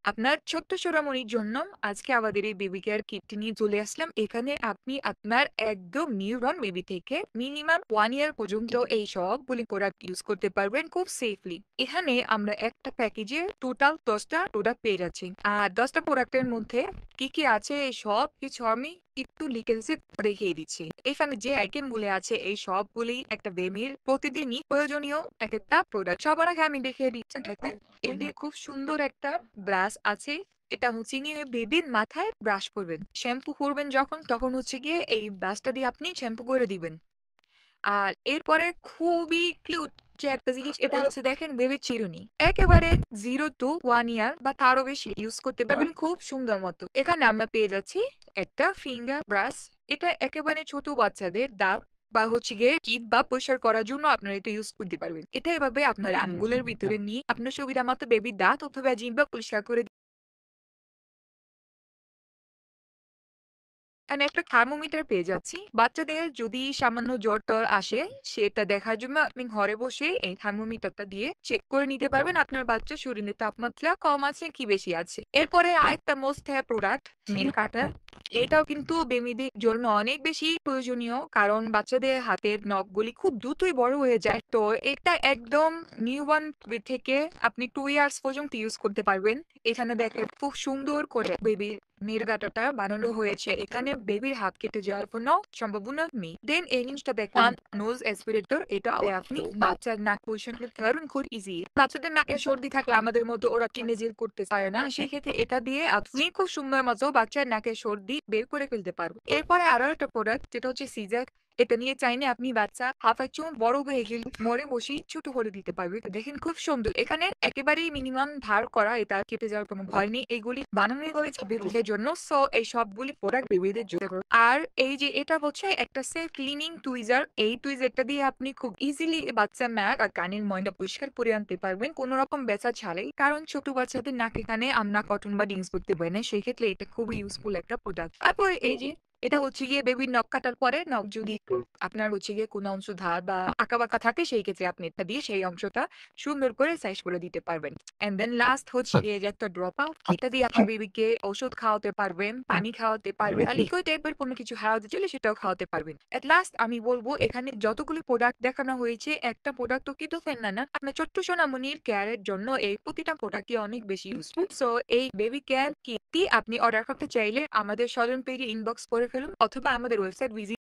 আপনার ছোট্ট সোনামণির জন্য আজকে আমাদের এই বেবি কেয়ার কিটটি নিয়ে চলে আসলাম। এখানে আপনি আপনার একদম নিউবর্ন বেবি থেকে মিনিমাম 1 ইয়ার পর্যন্ত এই সবগুলি প্রোডাক্ট ইউজ করতে পারবেন খুব সেফলি। এখানে আমরা একটা প্যাকেজে টোটাল 10 টা প্রোডাক্ট পেয়ে যাচ্ছি। আর 10 টা প্রোডাক্টের মধ্যে কি আছে এই সব কিছু আমি একটু লিখে দেখিয়ে দিচ্ছি। এখানে যে আইটেম গুলি আছে এই সবগুলি একটা বেবির প্রতিদিনই প্রয়োজনীয় এক একটা প্রোডাক্ট। সবার আগে আমি দেখিয়ে দিচ্ছি, দেখেন এতে খুব সুন্দর একটা ব্রাশ আছে। এটা হচ্ছে গিয়ে বেবির মাথায় ব্রাশ করবেন, শ্যাম্পু করবেন যখন তখন হচ্ছে গিয়ে এই ব্রাশটা দিয়ে আপনি শ্যাম্পু করে দিবেন। আর এরপরে খুবই কিউট যে একটা জিনিস, এটা হচ্ছে দেখেন বেবির চিরুনি, একেবারে 0 to 1 ইয়ার বা তারও বেশি ইউজ করতে পারবেন খুব সুন্দর মতো। এখানে আমরা পেয়ে যাচ্ছি একটা ফিঙ্গার ব্রাশ। এটা একেবারে ছোট বাচ্চাদের দাঁত বা হচ্ছে গিয়ে টিপ বা পরিষ্কার করার জন্য আপনারা এটা ইউজ করতে পারবেন। এটা এভাবে আপনার আঙ্গুলের ভিতরে নিয়ে আপনার সুবিধা মতো বেবির দাঁত অথবা জিহ্বা পরিষ্কার করে। এখানে একটা থার্মোমিটার পেয়ে যাচ্ছি। বাচ্চাদের যদি সামান্য জ্বর-টর আসে, সেটা দেখার জন্য আপনি ঘরে বসে এই থার্মোমিটারটা দিয়ে চেক করে নিতে পারবেন আপনার বাচ্চার শরীরে তাপমাত্রা কম আছে কি বেশি আছে। এরপরে আরেকটা মোস্ট হ্যাভ প্রোডাক্ট, নেল কাটার। এটাও কিন্তু বেবিদের জন্য অনেক বেশি প্রয়োজনীয়, কারণ বাচ্চাদের হাতের নখগুলি খুব দ্রুতই বড় হয়ে যায়। তো এটা একদম নিউবর্ন থেকে আপনি 2 ইয়ার্স পর্যন্ত ইউজ করতে পারবেন। এখানে দেখেন খুব সুন্দর করে বেবির নির্গাটাটা বানানো হয়েছে। এখানে বেবির হাত কেটে যাওয়ার কোনো সম্ভাবনা নেই। দেন এই জিনিসটা দেখলাম নোজ অ্যাসপিরেটর। এটা আপনি বাচ্চার নাক পরিষ্কার করতে পারবেন খুব ইজি। বাচ্চাদের নাকে সর্দি থাকলে আমাদের মতো ওরা টেনে করতে পারে না, সেক্ষেত্রে এটা দিয়ে আপনি খুব সুন্দর মতো বাচ্চার নাকের সর্দি বের করে ফেলতে পারবেন। এরপরে আরো একটা প্রোডাক্ট যেটা হচ্ছে সিজার। এটা নিয়ে চাইলে আপনি বাচ্চা হাফ চুল বড় হয়ে গেলে মরে বসেই ছোট করে দিতে পারবে। দেখেন খুব সুন্দর। এখানে একেবারেই মিনিমাম ধার করা, এটা কেটে যাওয়ার কোনো ভয় নেই। এগুলি বানানো হয়েছে বেবিদের জন্য, সো এই সবগুলি প্রোডাক্ট বেবিদের জন্য। আর এই যে এটা হচ্ছে একটা সেলফ ক্লিনিং টুইজার। এই টুইজারটা দিয়ে আপনি খুব ইজিলি বাচ্চা নাক আর কানের ময়লা পরিষ্কার করে আনতে পারবেন কোনো রকম ব্যথা ছাড়াই, কারণ ছোট বাচ্চাদের নাকে কানে আমরা কটন বাড ইউজ করতে পারি না, সেই ক্ষেত্রে এটা খুবই ইউজফুল একটা প্রোডাক্ট। তারপর এই যে এটা হচ্ছে গিয়ে বেবির নখ কাটার পরে নখ যদি আপনার হচ্ছে গিয়ে কোনো অংশ ধার বা আঁকা-বাঁকা থাকে, সেই ক্ষেত্রে আপনি এটা দিয়ে সেই অংশটা সুন্দর করে সাইজ করে দিতে পারবেন। অ্যান্ড দেন লাস্ট হচ্ছে গিয়ে যে একটা ড্রপ আউট। এটা দিয়ে আপনি বেবিকে ঔষধ খাওয়াতে পারবেন, পানি খাওয়াতে পারবেন, আর লিকুইড টাইপের কোনো কিছু খাওয়াতে চাইলে সেটাও খাওয়াতে পারবেন। এট লাস্ট আমি বলবো এখানে যতগুলি প্রোডাক্ট দেখানো হয়েছে একটা প্রোডাক্টও কিন্তু ফেলনা না। আপনার ছোট্ট সোনামণির কেয়ারের জন্য এই প্রতিটা প্রোডাক্টই অনেক বেশি ইউজফুল। সো এই বেবি কেয়ার কিটটি আপনি অর্ডার করতে চাইলে আমাদের স্বজন পেজে ইনবক্স করে ফেলুন অথবা আমাদের ওয়েবসাইট ভিজিট